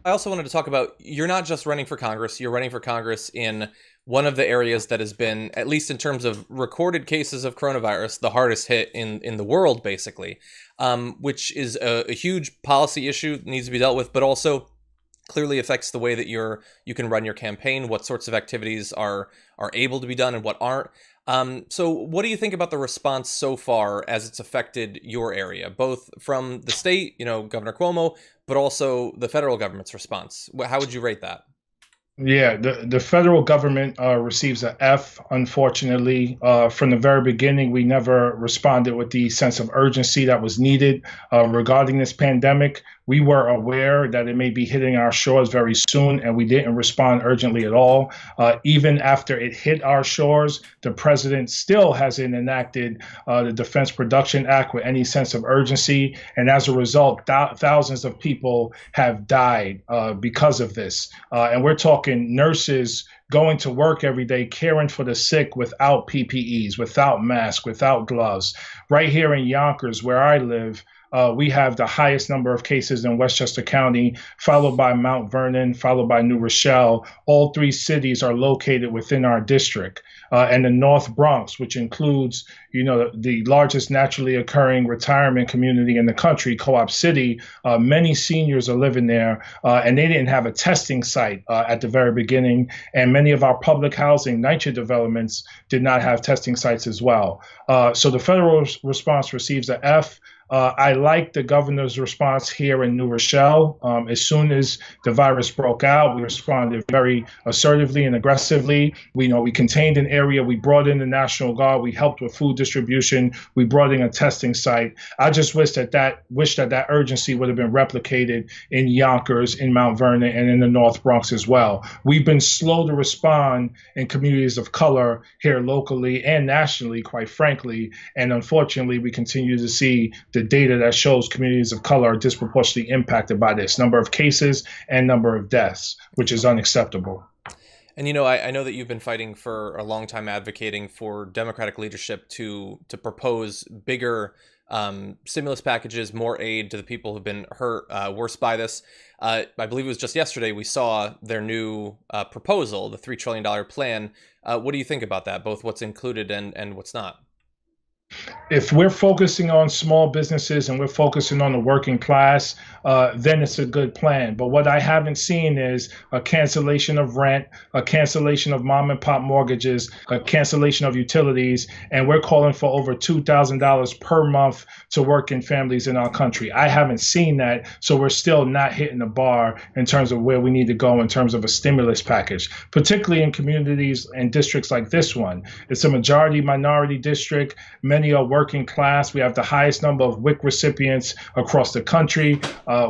I also wanted to talk about you're not just running for Congress, you're running for Congress in one of the areas that has been, at least in terms of recorded cases of coronavirus, the hardest hit in the world, basically, which is a huge policy issue that needs to be dealt with, but also clearly affects the way that you can run your campaign, what sorts of activities are able to be done and what aren't. So what do you think about the response so far as it's affected your area, both from the state, Governor Cuomo, but also the federal government's response? How would you rate that? Yeah, the federal government receives a F, unfortunately. From the very beginning, we never responded with the sense of urgency that was needed regarding this pandemic. We were aware that it may be hitting our shores very soon, and we didn't respond urgently at all. Even after it hit our shores, the president still hasn't enacted the Defense Production Act with any sense of urgency. And as a result, thousands of people have died because of this. And we're talking nurses going to work every day, caring for the sick without PPEs, without masks, without gloves. Right here in Yonkers, where I live, we have the highest number of cases in Westchester County, followed by Mount Vernon, followed by New Rochelle. All three cities are located within our district. And the North Bronx, which includes, the largest naturally occurring retirement community in the country, Co-op City. Many seniors are living there, and they didn't have a testing site at the very beginning. And many of our public housing, NYCHA developments, did not have testing sites as well. So the federal response receives a F. I like the governor's response here in New Rochelle. As soon as the virus broke out, we responded very assertively and aggressively. We contained an area. We brought in the National Guard. We helped with food distribution. We brought in a testing site. I just wish that urgency would have been replicated in Yonkers, in Mount Vernon, and in the North Bronx as well. We've been slow to respond in communities of color here locally and nationally, quite frankly. And unfortunately, we continue to see the data that shows communities of color are disproportionately impacted by this number of cases and number of deaths, which is unacceptable. And I know that you've been fighting for a long time, advocating for Democratic leadership to propose bigger stimulus packages, more aid to the people who've been hurt worse by this. I believe it was just yesterday we saw their new proposal, the $3 trillion plan. What do you think about that, both what's included and what's not? If we're focusing on small businesses and we're focusing on the working class, then it's a good plan. But what I haven't seen is a cancellation of rent, a cancellation of mom and pop mortgages, a cancellation of utilities, and we're calling for over $2,000 per month to working families in our country. I haven't seen that, so we're still not hitting the bar in terms of where we need to go in terms of a stimulus package, particularly in communities and districts like this one. It's a majority minority district. Many are working class. We have the highest number of WIC recipients across the country.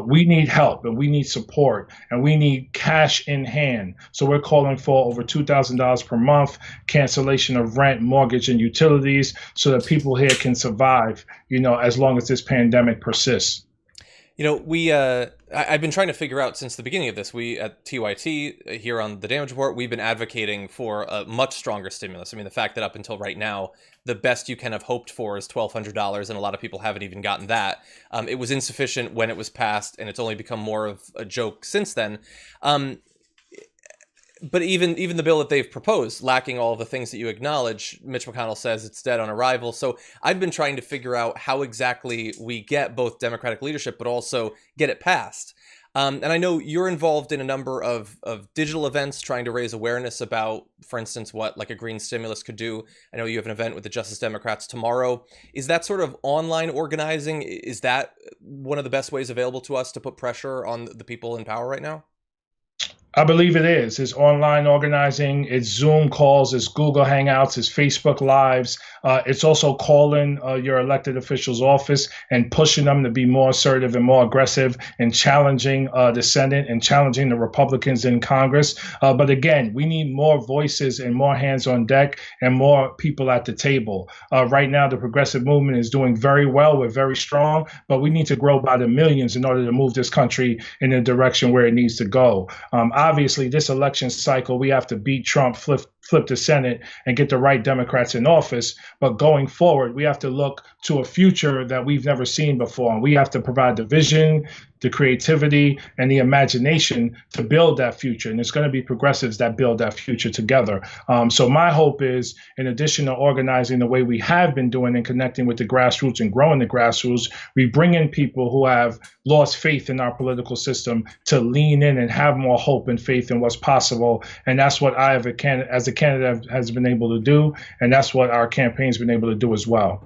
We need help and we need support and we need cash in hand. So we're calling for over $2,000 per month, cancellation of rent, mortgage, and utilities so that people here can survive, as long as this pandemic persists. I've been trying to figure out since the beginning of this. We at TYT here on the Damage Report, we've been advocating for a much stronger stimulus. I mean, the fact that up until right now, the best you can have hoped for is $1,200, and a lot of people haven't even gotten that. It was insufficient when it was passed, and it's only become more of a joke since then. But even the bill that they've proposed, lacking all the things that you acknowledge, Mitch McConnell says it's dead on arrival. So I've been trying to figure out how exactly we get both Democratic leadership, but also get it passed. And I know you're involved in a number of digital events trying to raise awareness about, for instance, what like a green stimulus could do. I know you have an event with the Justice Democrats tomorrow. Is that sort of online organizing? Is that one of the best ways available to us to put pressure on the people in power right now? I believe it is. It's online organizing, it's Zoom calls, it's Google Hangouts, it's Facebook Lives. It's also calling your elected official's office and pushing them to be more assertive and more aggressive and challenging the Senate and challenging the Republicans in Congress. But again, we need more voices and more hands on deck and more people at the table. Right now, the progressive movement is doing very well. We're very strong, but we need to grow by the millions in order to move this country in the direction where it needs to go. Obviously, this election cycle, we have to beat Trump, flip the Senate and get the right Democrats in office. But going forward, we have to look to a future that we've never seen before. And we have to provide the vision, the creativity, and the imagination to build that future. And it's going to be progressives that build that future together. So my hope is, in addition to organizing the way we have been doing and connecting with the grassroots and growing the grassroots, we bring in people who have lost faith in our political system to lean in and have more hope and faith in what's possible. And that's what I, as a candidate, has been able to do. And that's what our campaign's been able to do as well.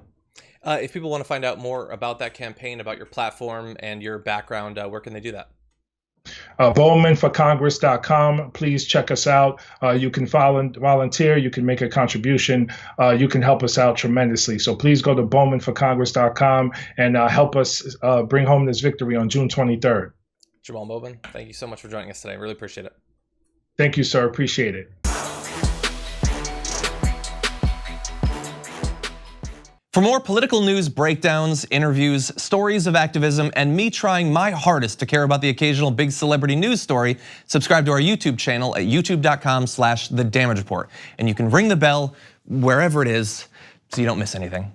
If people want to find out more about that campaign, about your platform and your background, where can they do that? BowmanForCongress.com. Please check us out. You can volunteer. You can make a contribution. You can help us out tremendously. So please go to BowmanForCongress.com and help us bring home this victory on June 23rd. Jamaal Bowman, thank you so much for joining us today. I really appreciate it. Thank you, sir. Appreciate it. For more political news, breakdowns, interviews, stories of activism, and me trying my hardest to care about the occasional big celebrity news story, subscribe to our YouTube channel at youtube.com/The Damage Report. And you can ring the bell wherever it is so you don't miss anything.